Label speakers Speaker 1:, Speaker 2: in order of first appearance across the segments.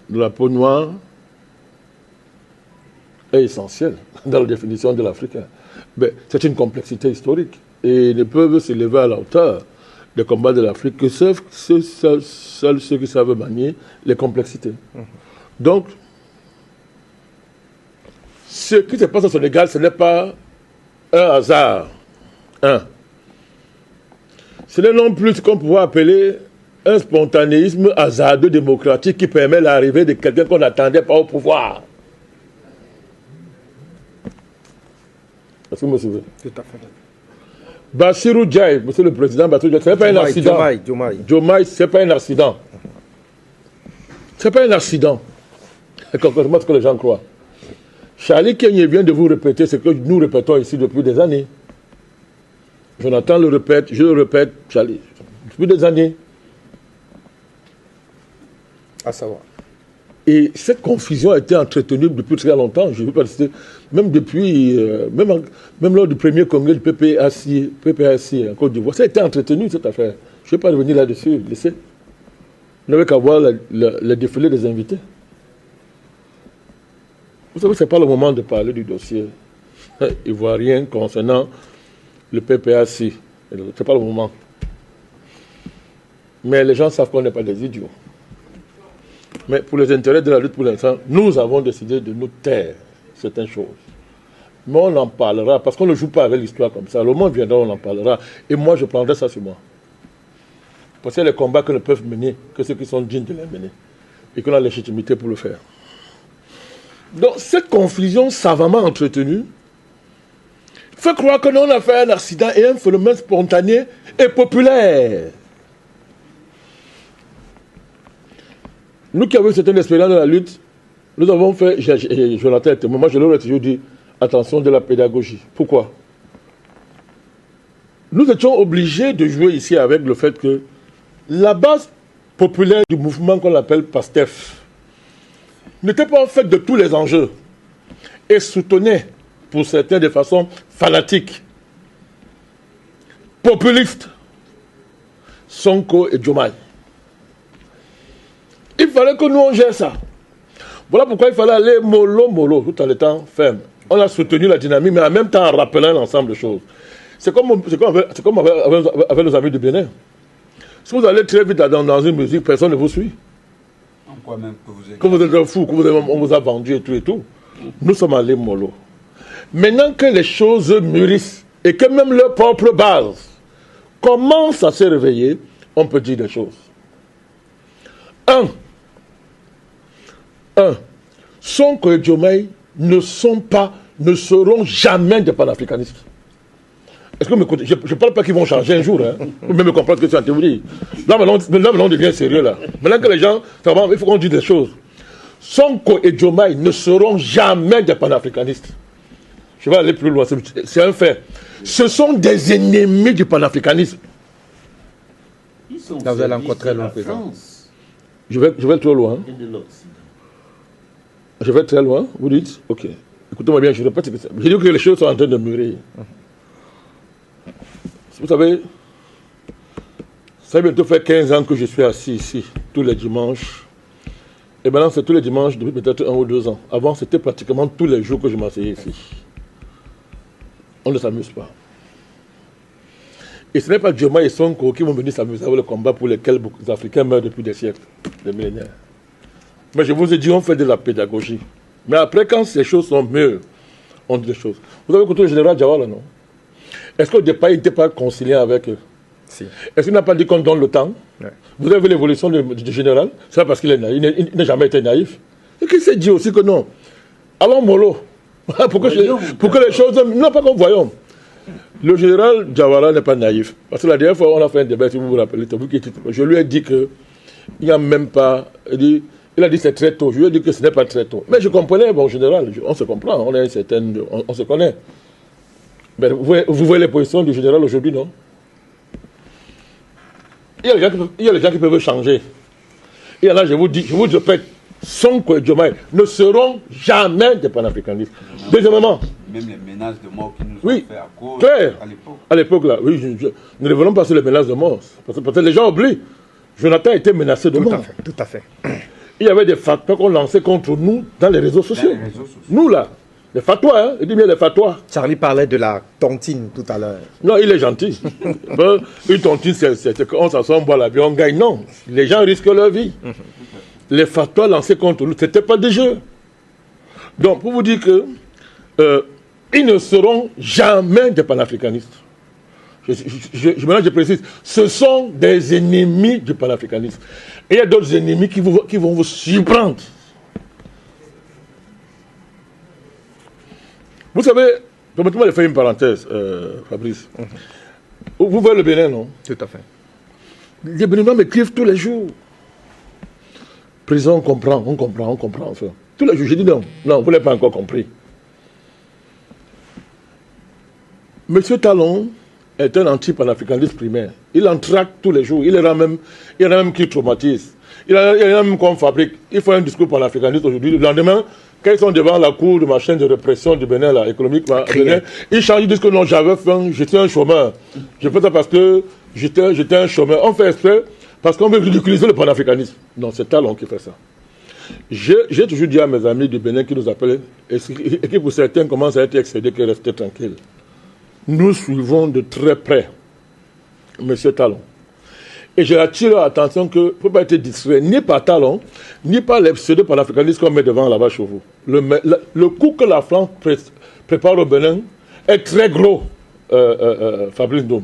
Speaker 1: de la peau noire est essentiel dans la définition de l'Africain. C'est une complexité historique. Et ils ne peuvent s'élever à la hauteur des combats de l'Afrique que seuls ceux qui savent manier les complexités. Donc, ce qui se passe au Sénégal, ce n'est pas un hasard. Ce n'est non plus ce qu'on pourrait appeler un spontanéisme hasardeux démocratique qui permet l'arrivée de quelqu'un qu'on n'attendait pas au pouvoir. Est-ce que vous me suivez?
Speaker 2: Tout à fait.
Speaker 1: Bassirou Djaï, monsieur le président Bassirou Djaï, ce n'est pas un accident. Diomaye, ce n'est pas un accident. Ce n'est pas un accident. Concrètement, ce que les gens croient. Charlie Kenyé vient de vous répéter ce que nous répétons ici depuis des années. Jonathan le répète, je le répète, Charlie, depuis des années.
Speaker 2: À savoir.
Speaker 1: Et cette confusion a été entretenue depuis très longtemps. Je ne veux pas citer, même depuis, même lors du premier congrès du PPAC en Côte d'Ivoire, ça a été entretenu cette affaire. Je ne vais pas revenir là-dessus, laissez. Vous n'avez qu'à voir le défilé des invités. Vous savez, ce n'est pas le moment de parler du dossier ivoirien concernant le PPAC. Ce n'est pas le moment. Mais les gens savent qu'on n'est pas des idiots. Mais pour les intérêts de la lutte pour l'instant, nous avons décidé de nous taire certaines choses. Mais on en parlera, parce qu'on ne joue pas avec l'histoire comme ça. Le moment viendra, on en parlera. Et moi, je prendrai ça sur moi. Parce qu'il y a les combats que ne peuvent mener que ceux qui sont dignes de les mener. Et qu'on a la légitimité pour le faire. Donc, cette confusion savamment entretenue fait croire que nous, on a fait un accident et un phénomène spontané et populaire. Nous qui avons certaines expériences de la lutte, nous avons fait, Jonathan était moi je leur ai toujours dit, attention de la pédagogie. Pourquoi? Nous étions obligés de jouer ici avec le fait que la base populaire du mouvement qu'on appelle PASTEF n'était pas en fait de tous les enjeux et soutenait, pour certains de façon fanatique, populiste, Sonko et Diomaye. Il fallait que nous on gère ça. Voilà pourquoi il fallait aller mollo, tout en étant ferme. On a soutenu la dynamique, mais en même temps en rappelant l'ensemble de choses. C'est comme avec nos amis du Bénin. Si vous allez très vite dans une musique, personne ne vous suit.
Speaker 3: En quoi même que vous êtes
Speaker 1: un fou, on vous a vendu et tout. Nous sommes allés mollo. Maintenant que les choses mûrissent et que même leur propre base commence à se réveiller, on peut dire des choses. Sonko et Diomaye ne seront jamais des panafricanistes. Est-ce que vous m'écoutez? Je ne parle pas qu'ils vont changer un jour. Vous même me comprendre ce que je suis en train de vous dire. Là, maintenant, on devient sérieux. Là. Maintenant que les gens, il faut qu'on dise des choses. Sonko et Diomaye ne seront jamais des panafricanistes. Je vais aller plus loin. C'est un fait. Ce sont des ennemis du panafricanisme.
Speaker 3: Ils sont
Speaker 2: vous allez encore très loin, président.
Speaker 1: Je vais trop loin. Je vais très loin, vous dites? Ok. Écoutez-moi bien, je répète ce que c'est. Je dis que les choses sont en train de mûrir. Vous savez, ça va bientôt faire 15 ans que je suis assis ici, tous les dimanches. Et maintenant, c'est tous les dimanches depuis peut-être 1 ou 2 ans. Avant, c'était pratiquement tous les jours que je m'asseyais ici. On ne s'amuse pas. Et ce n'est pas Diomaye et Sonko qui vont venir s'amuser avec le combat pour lequel beaucoup d'Africains meurent depuis des siècles, des millénaires. Mais je vous ai dit, on fait de la pédagogie. Mais après, quand ces choses sont mûres, on dit des choses. Vous avez écouté le général Jawara, non? Est-ce qu'au départ, il n'était pas concilié avec eux?
Speaker 2: Si.
Speaker 1: Est-ce qu'il n'a pas dit qu'on donne le temps?
Speaker 2: Ouais.
Speaker 1: Vous avez vu l'évolution du général? C'est parce qu'il est naïf. Il n'a jamais été naïf. Et qu'il s'est dit aussi que non. Allons mollo. pour que les choses... Non, pas comme voyons. Le général Jawara n'est pas naïf. Parce que la dernière fois, on a fait un débat, si vous vous rappelez, je lui ai dit qu'il n'y a même pas... Il a dit c'est très tôt. Je lui ai dit que ce n'est pas très tôt. Mais je comprenais, bon, général, on se comprend, on se connaît. Mais vous voyez les positions du général aujourd'hui, non? Il y a les gens qui peuvent changer. Il y en a, je vous répète, Sonko et Diomaye ne seront jamais des panafricanistes. Deuxièmement,
Speaker 3: même les menaces de mort qui nous
Speaker 1: oui,
Speaker 3: ont fait à cause
Speaker 1: clair,
Speaker 3: à l'époque.
Speaker 1: À l'époque, là, oui, ne revenons pas sur les menaces de mort. Parce que les gens oublient. Jonathan a été menacé de mort.
Speaker 2: Tout à fait.
Speaker 1: il y avait des fatwas qu'on lançait contre nous dans les réseaux sociaux.
Speaker 3: Dans les réseaux sociaux.
Speaker 1: Nous, là, les fatwas, hein, il dit bien les fatwas.
Speaker 2: Charlie parlait de la tontine tout à l'heure.
Speaker 1: Non, il est gentil. Une tontine, c'est qu'on s'assoit, on boit la bière, on gagne. Non, les gens risquent leur vie. Les fatwas lancés contre nous, ce n'était pas des jeux. Donc, pour vous dire que ils ne seront jamais des panafricanistes. Maintenant, je précise, ce sont des ennemis du panafricanisme. Et il y a d'autres ennemis qui vont vous surprendre. Vous savez, permettez-moi de faire une parenthèse, Fabrice. Vous voyez le Bénin, non?
Speaker 2: Tout à fait.
Speaker 1: Les Béninois m'écrivent tous les jours. Président, on comprend. Enfin. Tous les jours, j'ai dit non, vous n'avez pas encore compris. Monsieur Talon est un anti-panafricaniste primaire. Il en traque tous les jours. Il y en a même qui traumatisent. Il y en a même qu'on fabrique. Il faut un discours panafricaniste aujourd'hui. Le lendemain, quand ils sont devant la cour de ma chaîne de répression du Bénin, là, économique, Bénin, ils changent, ils disent que non, j'avais faim, j'étais un chômeur. Je fais ça parce que j'étais un chômeur. On fait exprès parce qu'on veut ridiculiser le panafricanisme. Non, c'est Talon qui fait ça. J'ai toujours dit à mes amis du Bénin qui nous appellent, et qui pour certains commencent à être excédés, qu'ils restent tranquilles. Nous suivons de très près M. Talon. Et je attire l'attention qu'il ne faut pas être distrait ni par Talon, ni par les pseudo-panafricanistes qu'on met devant là-bas chez vous. Le coup que la France prépare au Bénin est très gros, Fabrice Ndom.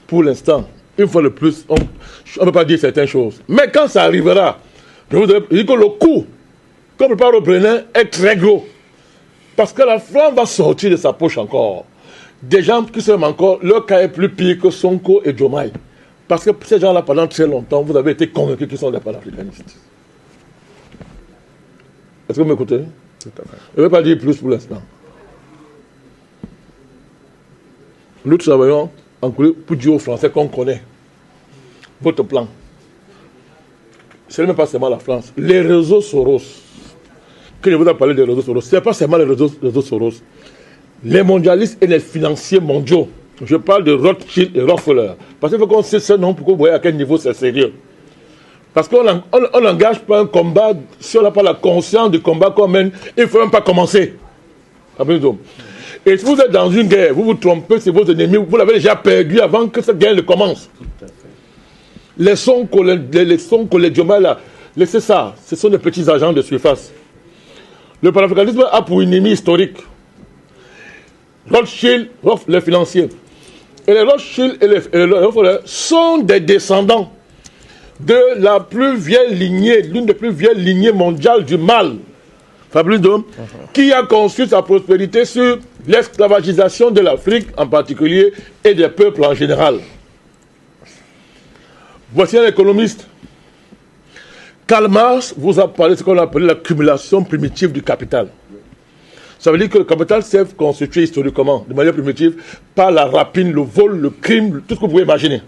Speaker 1: Pour l'instant, une fois de plus, on ne peut pas dire certaines choses. Mais quand ça arrivera, je vous dis que le coup qu'on prépare au Bénin est très gros. Parce que la France va sortir de sa poche encore des gens qui sont encore, leur cas est plus pire que Sonko et Diomaye. Parce que ces gens-là, pendant très longtemps, vous avez été convaincus qu'ils sont des panafricanistes. Est-ce que vous m'écoutez? Je ne vais pas dire plus pour l'instant. Nous travaillons en coulée pour dire aux Français qu'on connaît votre plan. Ce n'est même pas seulement la France. Les réseaux Soros, que je vous ai parlé des réseaux Soros, ce n'est pas seulement les réseaux Soros. Les mondialistes et les financiers mondiaux. Je parle de Rothschild et Rockefeller. Parce qu'il faut qu'on sait ce nom pour que vous voyez à quel niveau c'est sérieux. Parce qu'on n'engage pas un combat si on n'a pas la conscience du combat qu'on mène. Il ne faut même pas commencer. Et si vous êtes dans une guerre, vous vous trompez, c'est vos ennemis, vous l'avez déjà perdu avant que cette guerre ne commence. Les Sonko, les Diomaye là, laissez ça. Ce sont des petits agents de surface. Le panafricanisme a pour ennemi historique Rothschild, les financiers. Et les Rothschild et les Rockefeller sont des descendants de la plus vieille lignée, l'une des plus vieilles lignées mondiales du mal, Fabrice Ndom, qui a construit sa prospérité sur l'esclavagisation de l'Afrique en particulier et des peuples en général. Voici un économiste. Karl Marx vous a parlé de ce qu'on appelle l'accumulation primitive du capital. Ça veut dire que le capital s'est constitué historiquement, de manière primitive, par la rapine, le vol, le crime, tout ce que vous pouvez imaginer.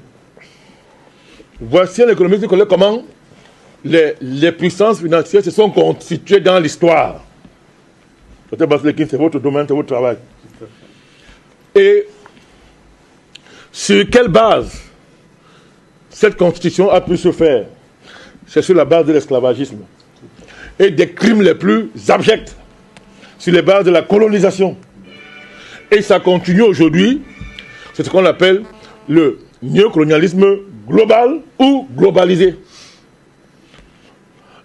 Speaker 1: Voici un économiste qui connaît comment les puissances financières se sont constituées dans l'histoire. C'est votre domaine, c'est votre travail. Et sur quelle base cette constitution a pu se faire? C'est sur la base de l'esclavagisme et des crimes les plus abjects, sur les bases de la colonisation. Et ça continue aujourd'hui, c'est ce qu'on appelle le néocolonialisme global ou globalisé.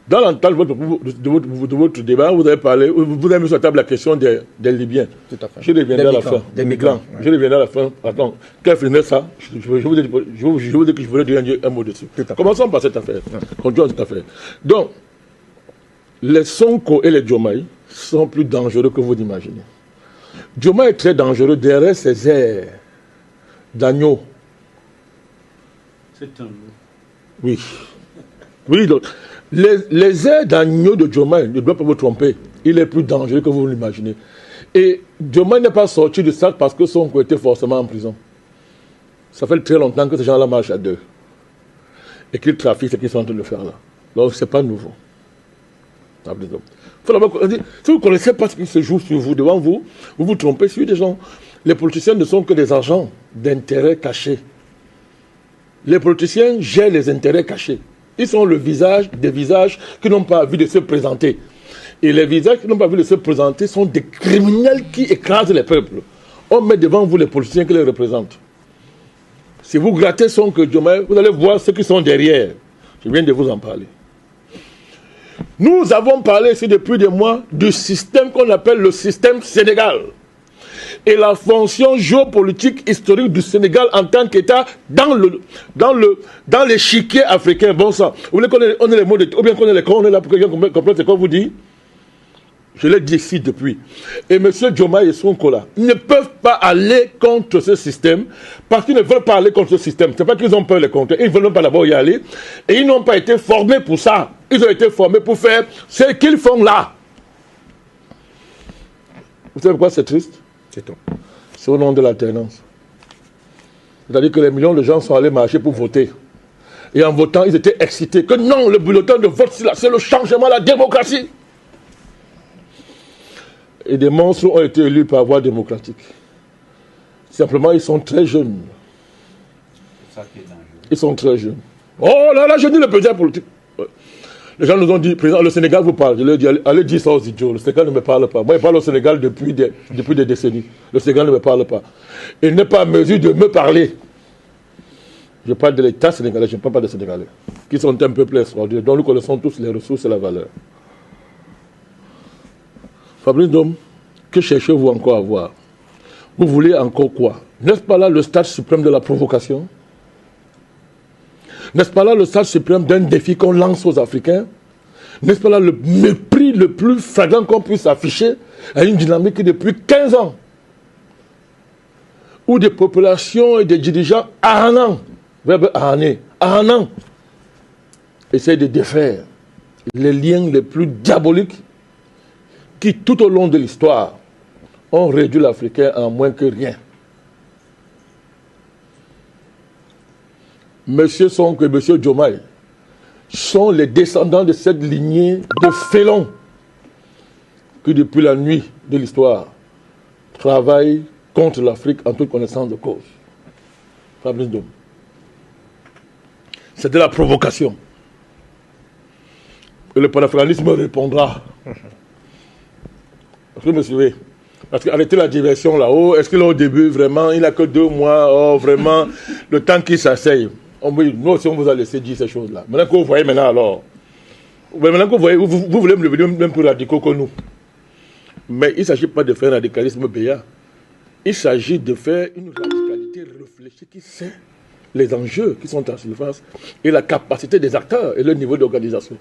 Speaker 1: Dans l'entente de votre débat, vous avez parlé, vous avez mis sur la table la question des Libyens.
Speaker 2: Tout à fait.
Speaker 1: Je reviendrai à la fin.
Speaker 2: Des migrants.
Speaker 1: Ouais. Je reviendrai à la fin. Attends, quelle finesse ça? Je vous dis que je voulais dire un mot dessus. Commençons par cette affaire. Continuons cette affaire. Donc, les Sonko et les Diomaye sont plus dangereux que vous l'imaginez. Diomaye est très dangereux derrière ses airs d'agneau.
Speaker 3: C'est un loup.
Speaker 1: Oui. Oui, donc, les airs d'agneau de Diomaye ne doivent pas vous tromper. Il est plus dangereux que vous l'imaginez. Et Diomaye n'est pas sorti de ça parce que Sonko était forcément en prison. Ça fait très longtemps que ces gens-là marchent à deux. Et qu'ils trafiquent ce qu'ils sont en train de faire là. Donc, ce n'est pas nouveau. Si vous ne connaissez pas ce qui se joue sur vous, devant vous, vous vous trompez sur des gens. Les politiciens ne sont que des agents d'intérêts cachés. Les politiciens gèrent les intérêts cachés. Ils sont le visage des visages qui n'ont pas envie de se présenter. Et les visages qui n'ont pas envie de se présenter sont des criminels qui écrasent les peuples. On met devant vous les politiciens qui les représentent. Si vous grattez Sonko Diomaye, vous allez voir ceux qui sont derrière. Je viens de vous en parler. Nous avons parlé ici depuis des mois du système qu'on appelle le système Sénégal. Et la fonction géopolitique historique du Sénégal en tant qu'État dans l'échiquier africain. Bon sang, vous voulez qu'on ait les mots ou bien qu'on ait les cons, on est là pour que quelqu'un comprenne ce qu'on vous dit. Je l'ai dit ici depuis. Et M. Diomaye et Sonko là ne peuvent pas aller contre ce système parce qu'ils ne veulent pas aller contre ce système. Ce n'est pas qu'ils ont peur de les contre. Ils ne veulent pas d'abord y aller. Et ils n'ont pas été formés pour ça. Ils ont été formés pour faire ce qu'ils font là. Vous savez pourquoi c'est triste?
Speaker 2: C'est tout.
Speaker 1: C'est au nom de l'alternance. C'est-à-dire que les millions de gens sont allés marcher pour voter. Et en votant, ils étaient excités. Que non, le bulletin de vote, c'est le changement, la démocratie. Et des monstres ont été élus par voie démocratique. Simplement, ils sont très jeunes.
Speaker 3: C'est ça qui est dangereux.
Speaker 1: Ils sont très jeunes. Oh là là, je dis le président politique. Les gens nous ont dit, président, le Sénégal vous parle. Je leur ai dit, allez dire ça aux idiots. Le Sénégal ne me parle pas. Moi, je parle au Sénégal depuis des décennies. Le Sénégal ne me parle pas. Il n'est pas en mesure de me parler. Je parle de l'État sénégalais, je ne parle pas des Sénégalais. Qui sont un peuple extraordinaire, dont nous connaissons tous les ressources et la valeur. Fabrice Dom, que cherchez-vous encore à voir? Vous voulez encore quoi? N'est-ce pas là le stade suprême de la provocation? N'est-ce pas là le stade suprême d'un défi qu'on lance aux Africains? N'est-ce pas là le mépris le plus flagrant qu'on puisse afficher à une dynamique qui depuis 15 ans, où des populations et des dirigeants ahannants, verbe ahanner, ahannants, essayent de défaire les liens les plus diaboliques qui, tout au long de l'histoire, ont réduit l'Africain en moins que rien. Monsieur Sonko et Monsieur Diomaye sont les descendants de cette lignée de félons qui, depuis la nuit de l'histoire, travaillent contre l'Afrique en toute connaissance de cause. Fabrice Dom. C'est de la provocation. Et le panafricanisme répondra. Vous me suivez? Parce qu'arrêter la diversion là-haut, est-ce qu'il est au début, vraiment, il n'a que 2 mois, oh, vraiment, le temps qu'il s'asseye. Nous aussi, on vous a laissé dire ces choses-là. Maintenant que vous voyez maintenant, alors, maintenant que vous voyez, vous voulez me le dire même plus radicaux que nous. Mais il ne s'agit pas de faire un radicalisme béat. Il s'agit de faire une radicalité réfléchie qui sait les enjeux qui sont en surface et la capacité des acteurs et le niveau d'organisation.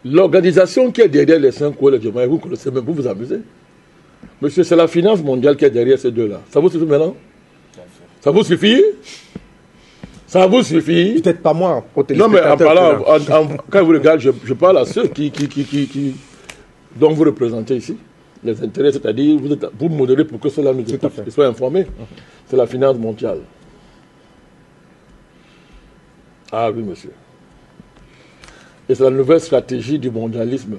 Speaker 1: L'organisation qui est derrière les 5 ou les Diomaye, vous connaissez même, vous vous amusez. Monsieur, c'est la finance mondiale qui est derrière ces deux-là. Ça vous suffit maintenant? Ça vous suffit? Ça vous suffit?
Speaker 2: Peut-être pas moi.
Speaker 1: Non, mais en parlant, quand vous regardez, je parle à ceux dont vous représentez ici. Les intérêts, c'est-à-dire, vous modérez pour que cela nous écoute et soient informés. C'est la finance mondiale. Ah oui, monsieur. Et c'est la nouvelle stratégie du mondialisme,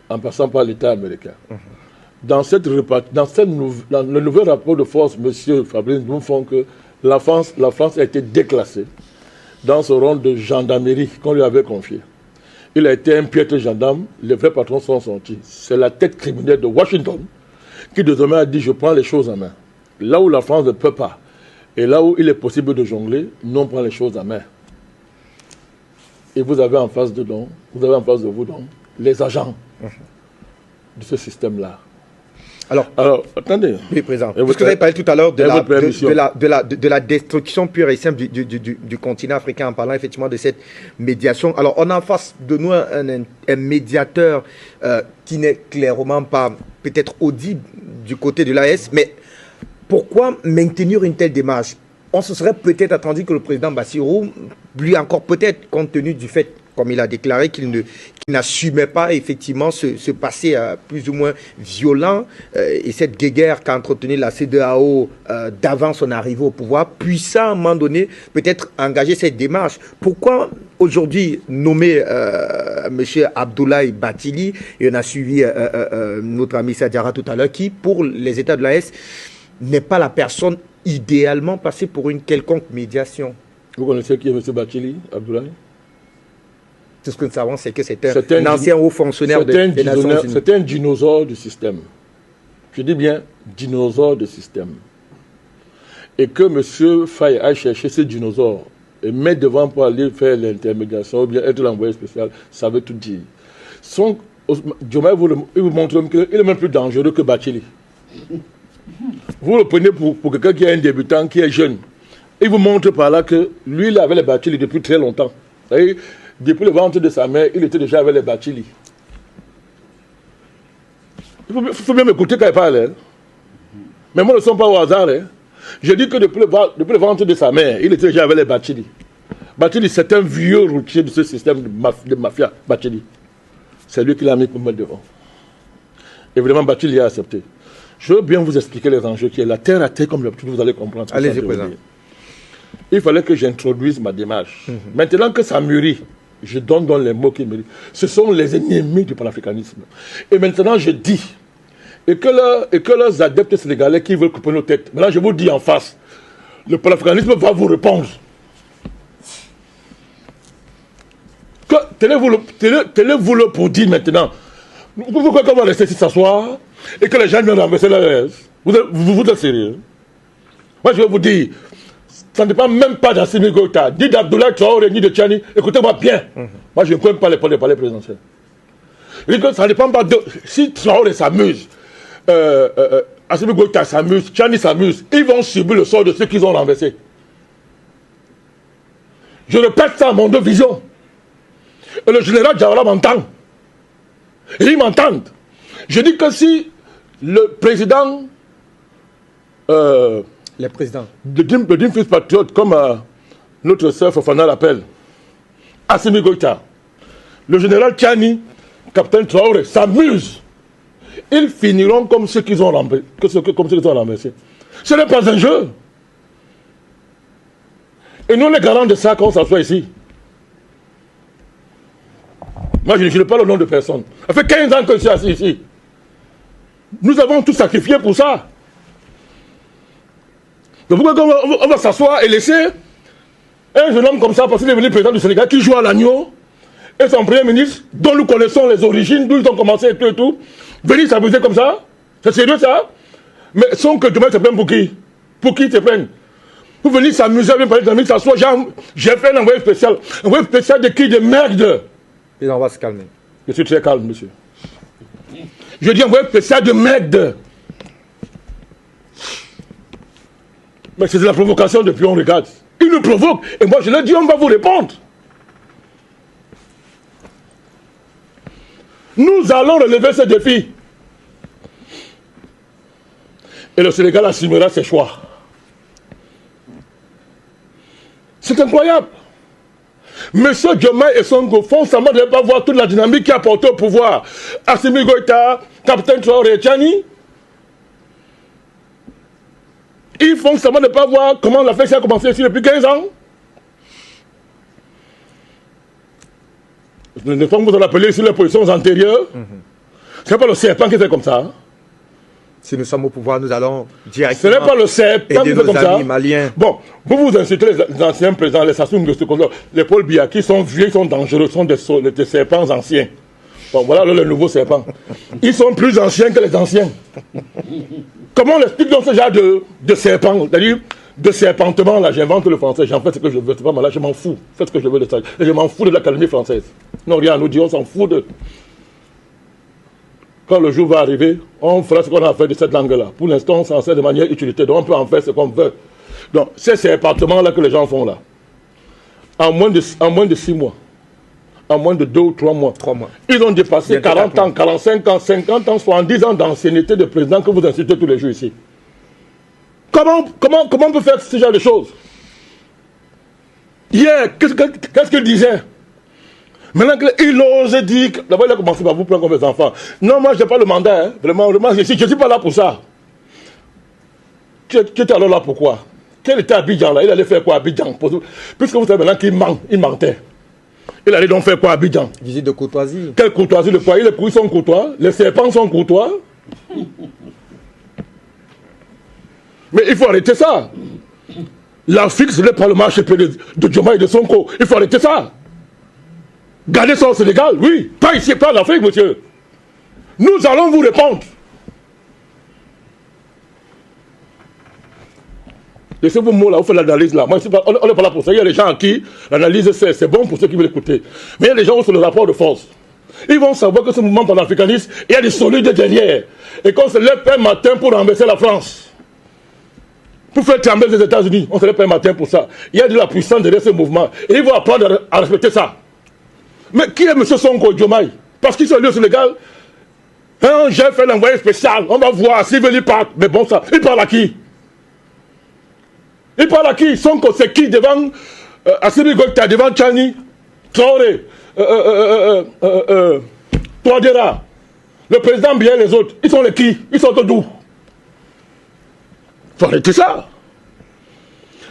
Speaker 1: en passant par l'État américain. Dans le nouvel rapport de force, monsieur Fabrice, nous font que la France a été déclassée dans ce rôle de gendarmerie qu'on lui avait confié. Il a été un piètre gendarme, les vrais patrons sont sortis. C'est la tête criminelle de Washington qui désormais a dit je prends les choses en main. Là où la France ne peut pas, et là où il est possible de jongler, nous on prend les choses en main. Et vous avez en face de vous donc, les agents de ce système-là.
Speaker 2: Alors,
Speaker 1: attendez.
Speaker 2: Oui, président. Parce que vous avez parlé tout à l'heure de la destruction pure et simple du continent africain en parlant effectivement de cette médiation. Alors, on a en face de nous un médiateur qui n'est clairement pas peut-être audible du côté de l'AES, mais pourquoi maintenir une telle démarche? On se serait peut-être attendu que le président Bassirou, lui encore peut-être, compte tenu du fait, comme il a déclaré, qu'il n'assumait pas effectivement ce passé plus ou moins violent et cette guéguerre qu'a entretenu la CEDEAO d'avant son arrivée au pouvoir, puisse à un moment donné peut-être engager cette démarche. Pourquoi aujourd'hui nommer M. Abdoulaye Bathily, et on a suivi notre ami Sadiara tout à l'heure, qui pour les États de l'AES n'est pas la personne idéalement passée pour une quelconque médiation?
Speaker 1: Vous connaissez qui est M. Bathily, Abdoulaye?
Speaker 2: Tout ce que nous savons, c'est que c'est un ancien haut fonctionnaire des Nations Unies.
Speaker 1: C'est un dinosaure du système. Je dis bien dinosaure du système. Et que M. Faye a cherché ce dinosaure et mettre devant pour aller faire l'intermédiation ou bien être l'envoyé spécial, ça veut tout dire. Diomaye vous montre qu'il est même plus dangereux que Bathily. Vous le prenez pour quelqu'un qui est un débutant, qui est jeune. Il vous montre par là que lui, il avait les Bathily depuis très longtemps. Vous voyez, depuis le ventre de sa mère, il était déjà avec les Bathily. Il faut bien m'écouter quand il parle. Hein. Mais moi, ne sont pas au hasard. Hein. Je dis que depuis le ventre de sa mère, il était déjà avec les Bathily. Bathily, c'est un vieux routier de ce système de mafia, Bathily. C'est lui qui l'a mis pour mettre devant. Évidemment, Bathily a accepté. Je veux bien vous expliquer les enjeux qui est la terre à terre, comme vous allez comprendre.
Speaker 2: Allez-y, président.
Speaker 1: Il fallait que j'introduise ma démarche. Maintenant que ça mûrit, je donne dans les mots qui mûrissent. Ce sont les ennemis du panafricanisme. Et maintenant, je dis, et que leurs adeptes sénégalais qui veulent couper nos têtes, maintenant je vous dis en face, le panafricanisme va vous répondre. Tenez-vous le pour dire maintenant. Vous croyez qu'on va rester ici s'asseoir et que les gens viennent renverser la RS? Vous êtes sérieux? Moi je vais vous dire, ça ne dépend même pas d'Assimi Goïta, ni d'Abdoulaye Traoré, ni de Tchani. Écoutez-moi bien. Moi je ne connais pas les palais présidentiels. Je dis que ça ne dépend pas de... Si Traoré s'amuse, Assimi Goïta s'amuse, Tchani s'amuse, ils vont subir le sort de ceux qu'ils ont renversés. Je répète ça à mon deux visions. Et le général Diawara m'entend. Et ils m'entendent. Je dis que si le président...
Speaker 2: les présidents.
Speaker 1: Le Dim Fils Patriote, comme notre sœur Fofana l'appelle, Assimi Goïta, le général Tchani, capitaine Traoré, s'amusent. Ils finiront comme ceux qu'ils ont renversés. Ce n'est pas un jeu. Et nous, on est garants de ça quand on s'assoit ici. Moi, je ne parle au nom de personne. Ça fait 15 ans que je suis assis ici. Nous avons tout sacrifié pour ça. Donc pourquoi on va s'asseoir et laisser un jeune homme comme ça, parce qu'il est devenu président du Sénégal, qui joue à l'agneau, et son premier ministre, dont nous connaissons les origines, d'où ils ont commencé et tout, venir s'amuser comme ça? C'est sérieux ça? Mais sans que demain se prenne pour qui? Pour qui se prennent? Vous venez s'amuser, bien parler d'amis, s'asseoir, j'ai fait un envoyé spécial. Un envoyé spécial de qui? De merde.
Speaker 2: Et on va se calmer.
Speaker 1: Je suis très calme, monsieur. Je dis envoyé spécial de merde. Mais c'est de la provocation depuis on regarde. Ils nous provoquent. Et moi je leur dis, on va vous répondre. Nous allons relever ce défi. Et le Sénégal assumera ses choix. C'est incroyable. Monsieur Diomaye et Sonko font semblant de ne pas voir toute la dynamique qui a porté au pouvoir Assimi Goïta, capitaine Traoré et Tchani. Ils font semblant de ne pas voir comment la fête a commencé ici depuis 15 ans. Ne faut que vous en appelez sur les positions antérieures. Ce n'est pas le serpent qui fait comme ça. Hein?
Speaker 2: Si nous sommes au pouvoir, nous allons directement.
Speaker 1: Ce n'est pas le serpent qui fait comme ça.
Speaker 2: Maliens.
Speaker 1: Bon, vous insultez les anciens présidents, les Sassou Nguesso, les Paul Biya, qui sont vieux, ils sont dangereux, sont des serpents anciens. Bon, voilà les nouveaux serpents. Ils sont plus anciens que les anciens. Comment on explique donc ce genre de serpent, c'est-à-dire de serpentement, là, j'invente le français, j'en fais ce que je veux, c'est pas mal, là, je m'en fous, faites ce que je veux de ça. Et je m'en fous de l'Académie française. Non, rien à nous dire, on s'en fout de... Quand le jour va arriver, on fera ce qu'on a fait de cette langue-là. Pour l'instant, on s'en sert de manière utilitaire, donc on peut en faire ce qu'on veut. Donc, c'est ces serpentements-là que les gens font là. En moins de 6 mois. En moins de 2 ou 3 mois.
Speaker 2: 3 mois.
Speaker 1: Ils ont dépassé 40 ans, 45 ans, 50 ans, 70 ans d'ancienneté de président que vous insultez tous les jours ici. Comment on peut faire ce genre de choses? Hier, qu'est-ce qu'il disait? Maintenant qu'il ose dire... D'abord, il a commencé par vous prendre comme des enfants. Non, moi, je n'ai pas le mandat. Hein. Vraiment, je ne suis pas là pour ça. Tu étais alors là pourquoi? Quel était Abidjan là? Il allait faire quoi à Abidjan? Puisque vous savez maintenant qu'il ment, il mentait. Il allait donc faire quoi à Abidjan?
Speaker 2: Visite de courtoisie.
Speaker 1: Quelle courtoisie? Le poirier, les pouilles sont courtois, les serpents sont courtois. Mais il faut arrêter ça. L'Afrique, ce n'est pas le marché de Diomaye et de Sonko. Il faut arrêter ça. Gardez ça au Sénégal, oui. Pas ici, pas en Afrique, monsieur. Nous allons vous répondre. Laissez vos mots là, vous faites l'analyse là. Moi, on n'est pas là pour ça. Il y a des gens à qui l'analyse c'est bon pour ceux qui veulent écouter. Mais il y a des gens sur le rapport de force. Ils vont savoir que ce mouvement panafricaniste, il y a des solides derrière. Et qu'on se lève un matin pour renverser la France. Pour faire trembler les États-Unis, on se lève un matin pour ça. Il y a de la puissance derrière ce mouvement. Et ils vont apprendre à respecter ça. Mais qui est M. Sonko Diomaye? Parce qu'ils sont liés au Sénégal. Un chef fait l'envoyé spécial. On va voir s'il veut lui parler. Mais bon, ça, il parle à qui? Il parle à qui? Sonko, c'est qui devant Assimi Goïta, devant Tchani, Traoré, Touadéra, le président bien les autres. Ils sont les qui? Ils sont d'où? Il faut arrêter ça.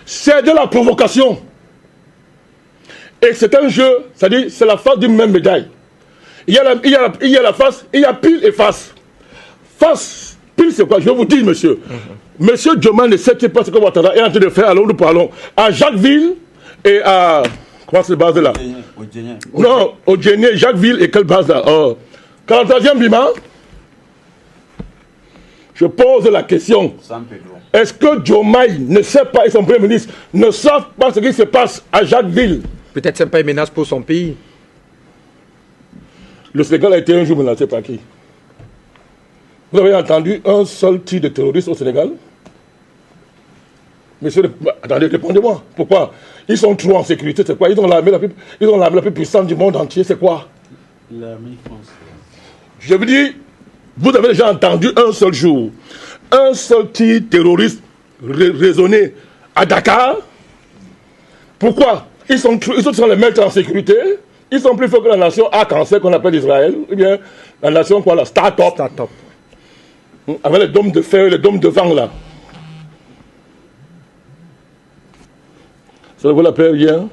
Speaker 1: C'est de la provocation. Et c'est un jeu, c'est-à-dire c'est la face d'une même médaille. Il y a la face, il y a pile et face. Face, pile c'est quoi? Je vais vous dire, monsieur. Monsieur Diomaye ne sait pas ce que Ouattara est en train de faire, alors nous parlons. À Jacquesville et à... Comment c'est base là? Non, au Djéné, Jacquesville et quelle base là? 43e Bima. Je pose la question. Est-ce que Diomaye ne sait pas, et son Premier ministre, ne savent pas ce qui se passe à Jacquesville?
Speaker 2: Peut-être ce n'est pas une menace pour son pays.
Speaker 1: Le Sénégal a été un jour menacé par qui? Vous avez entendu un seul tir de terroriste au Sénégal? Monsieur, attendez, répondez-moi. Pourquoi? Ils sont trop en sécurité, c'est quoi? Ils ont l'armée la plus puissante du monde entier, c'est quoi?
Speaker 3: L'armée française.
Speaker 1: Je vous dis, vous avez déjà entendu un seul jour, un seul tir terroriste raisonné à Dakar? Pourquoi? Ils sont les mettre en sécurité. Ils sont plus forts que la nation arc-en-ciel qu'on appelle Israël, ou bien la nation quoi, la start-up. Avec les dômes de fer, les dômes de vent là. Ça vous l'appelle bien.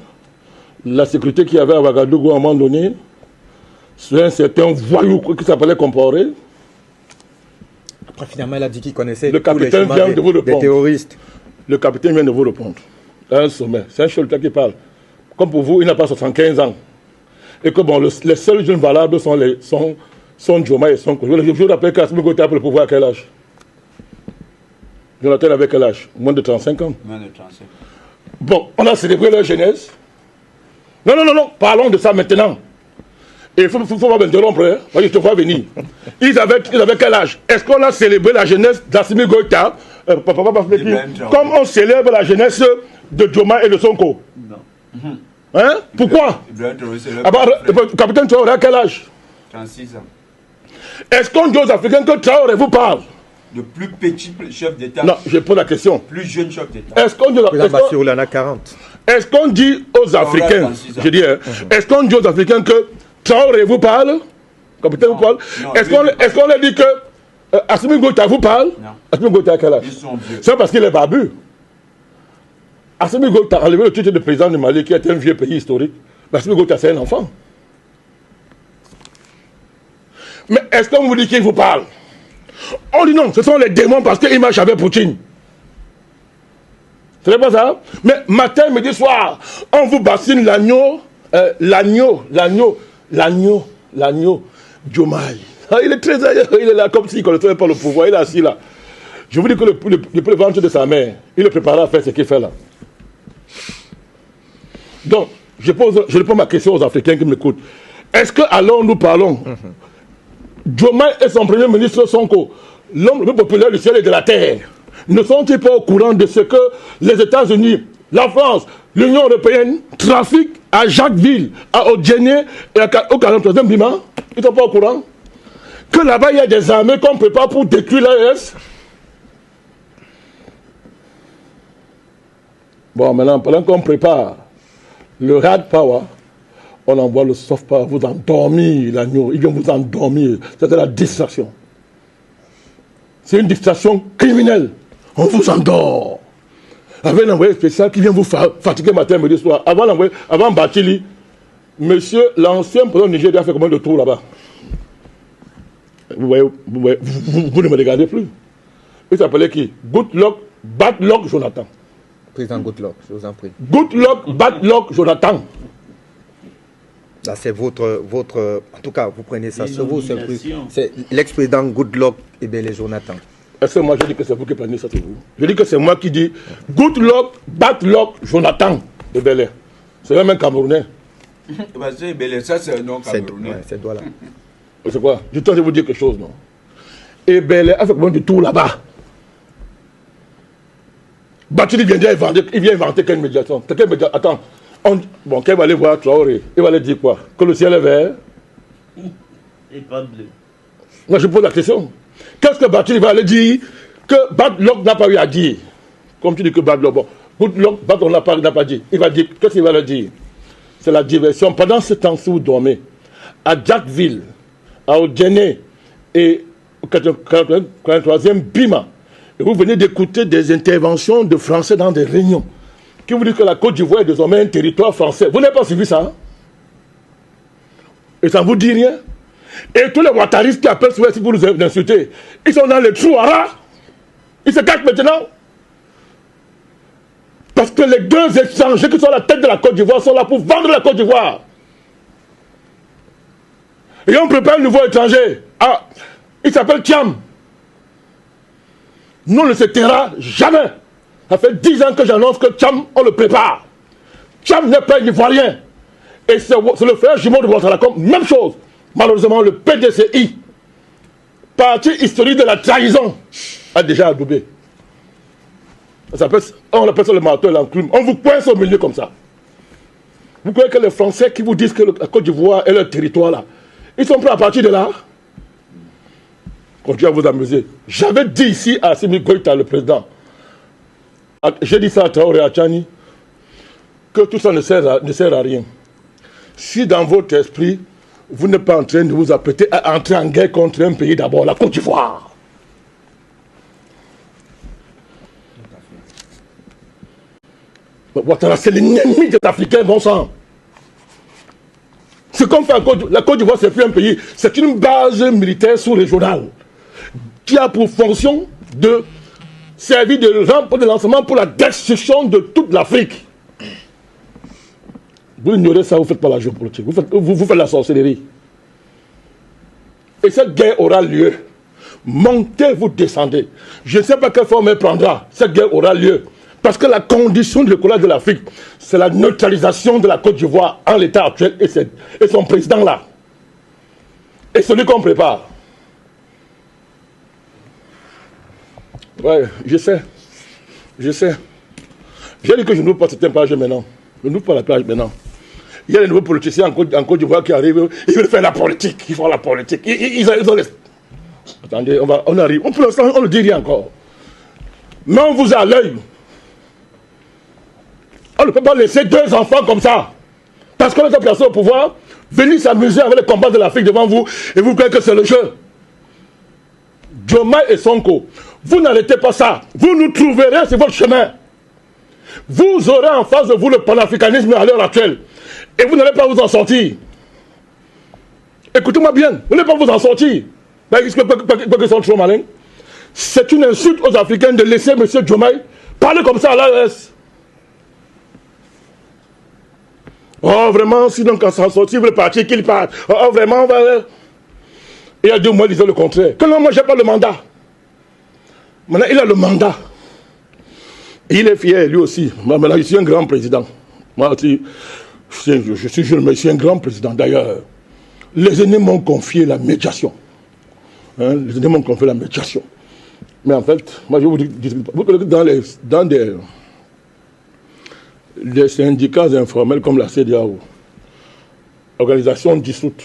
Speaker 1: La sécurité qu'il y avait à Ouagadougou à un moment donné, c'est un certain voyou qui s'appelait Compaoré.
Speaker 2: Après, finalement, il a dit qu'il connaissait
Speaker 1: le capitaine vient de vous répondre.
Speaker 2: Des terroristes.
Speaker 1: Le capitaine vient de vous répondre. À un sommet. C'est un Cholta qui parle. Comme pour vous, il n'a pas 75 ans. Et que bon, les seuls jeunes valables sont Diomaye et Sonko. Je vous rappelle qu'Assimi Goïta a pris le pouvoir à quel âge? Jonathan avait quel âge? Moins de 35 ans.
Speaker 3: Moins de 35.
Speaker 1: Bon, on a célébré leur jeunesse. Non, parlons de ça maintenant. Et il faut pas m'interrompre, hein. Moi, je te vois venir. Ils avaient quel âge? Est-ce qu'on a célébré la jeunesse d'Assimi Goïta, comme on célèbre la jeunesse de Diomaye et de Sonko?
Speaker 3: Non.
Speaker 1: Hein? Pourquoi? Le capitaine Traoré a quel âge?
Speaker 3: 36 ans.
Speaker 1: Est-ce qu'on dit aux Africains que Traoré vous parle?
Speaker 3: Le plus petit chef d'État.
Speaker 1: Non, je pose la question.
Speaker 3: Plus jeune chef d'État.
Speaker 2: Est-ce qu'on dit
Speaker 1: aux Africains, je dis, est-ce qu'on dit aux Africains que Traoré vous parle? Capitaine vous parle? Est-ce qu'on leur dit que Assimi Goïta vous parle?
Speaker 3: Non.
Speaker 1: Assimi Goïta a quel âge?
Speaker 3: Ils sont vieux.
Speaker 1: C'est parce qu'il est barbu. Assimi Goïta a enlevé le titre de président du Mali qui est un vieux pays historique. Mais Assimi Goïta c'est un enfant. Mais est-ce qu'on vous dit qu'il vous parle? On dit non, ce sont les démons parce qu'ils marchent avec Poutine. Ce n'est pas ça? Mais matin, midi, soir, on vous bassine l'agneau, Diomaye. Il est très ailleurs, il est là comme s'il ne connaissait pas le pouvoir, il est assis là. Je vous dis que le ventre de sa mère, il le prépare à faire ce qu'il fait là. Donc, je réponds ma question aux Africains qui m'écoutent. Est-ce que alors nous parlons Diomaye et son premier ministre Sonko, l'homme le plus populaire du ciel et de la terre, ne sont-ils pas au courant de ce que les États-Unis, la France, l'Union européenne trafiquent à Jacquesville, à Odjéné et au 43e Bima? Ils ne sont pas au courant? Que là-bas, il y a des armées qu'on prépare pour détruire l'AES? Bon, maintenant, pendant qu'on prépare le hard power, on envoie le soft power, vous endormir l'agneau, ils vont vous endormir. C'est de la distraction. C'est une distraction criminelle. On vous endort. Avec l'envoyé spécial qui vient vous fatiguer matin, midi, soir. Avant Batili, monsieur, l'ancien président du Nigeria a fait combien de tours là-bas? Vous voyez, vous ne me regardez plus. Il s'appelait qui? Goodluck, Badluck, Jonathan.
Speaker 2: Président Goodluck, je vous en prie.
Speaker 1: Goodluck, Badluck, Jonathan.
Speaker 2: Là, c'est votre... En tout cas, vous prenez ça sur vous. C'est l'ex-président Goodluck et bien les Jonathan.
Speaker 1: Est-ce que moi, je dis que c'est vous qui prenez ça sur vous? Je dis que c'est moi qui dis Goodluck, Badluck, Jonathan et Belair. C'est même un Camerounais.
Speaker 3: Ça, c'est un nom camerounais.
Speaker 2: C'est toi là.
Speaker 1: C'est quoi? Je tente de vous dire quelque chose, non? Et Belair a fait combien de tours là-bas? Bathily vient inventer quelle médiation? Attends, bon, qu'elle va aller voir Traoré, il va aller dire quoi? Que le ciel est vert?
Speaker 4: Et pas bleu.
Speaker 1: Moi, je pose la question. Qu'est-ce que Bathily va aller dire que Badluck n'a pas eu à dire? Comme tu dis que Badluck, bon, Badluck n'a pas dit. Il va dire, qu'est-ce qu'il va leur dire? C'est la diversion. Pendant ce temps, si vous dormez, à Jackville, à Odjene et au 43e Bima, et vous venez d'écouter des interventions de Français dans des réunions qui vous disent que la Côte d'Ivoire est désormais un territoire français. Vous n'avez pas suivi ça? Hein? Et ça ne vous dit rien? Et tous les Ouattaristes qui appellent souvent pour nous insulter, ils sont dans les trous à rats. Ils se cachent maintenant. Parce que les deux étrangers qui sont à la tête de la Côte d'Ivoire sont là pour vendre la Côte d'Ivoire. Et on prépare un nouveau étranger. Ah, il s'appelle Thiam. Nous, on ne se taira jamais. Ça fait 10 ans que j'annonce que Thiam, on le prépare. Thiam n'est pas ivoirien. Et c'est le frère jumeau de Ouattaracom, même chose. Malheureusement, le PDCI, parti historique de la trahison, a déjà adoubé. On appelle ça le marteau et l'enclume. On vous coince au milieu comme ça. Vous croyez que les Français qui vous disent que la Côte d'Ivoire est leur territoire là, ils sont prêts à partir de là? Continuez à vous amuser. J'avais dit ici à Assimi Goïta, le président, j'ai dit ça à Traoré et à Tchani, que tout ça ne sert à rien. Si dans votre esprit, vous n'êtes pas en train de vous apprêter à entrer en guerre contre un pays d'abord, la Côte d'Ivoire. Ouattara, c'est l'ennemi des Africains, bon sang. Ce qu'on fait la Côte d'Ivoire, c'est plus un pays, c'est une base militaire sous-régionale qui a pour fonction de servir de rampe de lancement pour la destruction de toute l'Afrique. Vous ignorez ça, vous ne faites pas la géopolitique, vous faites la sorcellerie. Et cette guerre aura lieu. Montez, vous descendez. Je ne sais pas quelle forme elle prendra. Cette guerre aura lieu. Parce que la condition de l'écolage de l'Afrique, c'est la neutralisation de la Côte d'Ivoire en l'état actuel et son président là. Et celui qu'on prépare. Ouais, je sais. J'ai dit que je n'ouvre pas cette plage maintenant. Je n'ouvre pas la plage maintenant. Il y a des nouveaux politiciens en Côte d'Ivoire qui arrivent, ils veulent faire la politique, ils font la politique. Ils ont les... Attendez, on arrive. Pour l'instant, on ne dit rien encore. Mais on vous a à l'œil. On ne peut pas laisser deux enfants comme ça. Parce qu'on est placé au pouvoir, venir s'amuser avec les combats de l'Afrique devant vous, et vous croyez que c'est le jeu. Diomaye et Sonko, vous n'arrêtez pas ça. Vous nous trouverez sur votre chemin. Vous aurez en face de vous le panafricanisme à l'heure actuelle. Et vous n'allez pas vous en sortir. Écoutez-moi bien, vous n'allez pas vous en sortir. Pas qu'ils sont trop malins. C'est une insulte aux Africains de laisser M. Diomaye parler comme ça à l'AES. Oh, vraiment, sinon quand ça sortit, vous voulez partir, qu'il parte. Oh, vraiment, il y a 2 mois, il disait le contraire. Que non, moi, je n'ai pas le mandat. Maintenant, il a le mandat. Et il est fier, lui aussi. Maintenant, je suis un grand président. Moi aussi, je suis jeune, mais je suis un grand président. D'ailleurs, les ennemis m'ont confié la médiation. Hein, les ennemis m'ont confié la médiation. Mais en fait, moi, je vous dis, dans des syndicats informels comme la CEDEAO, organisation dissoute,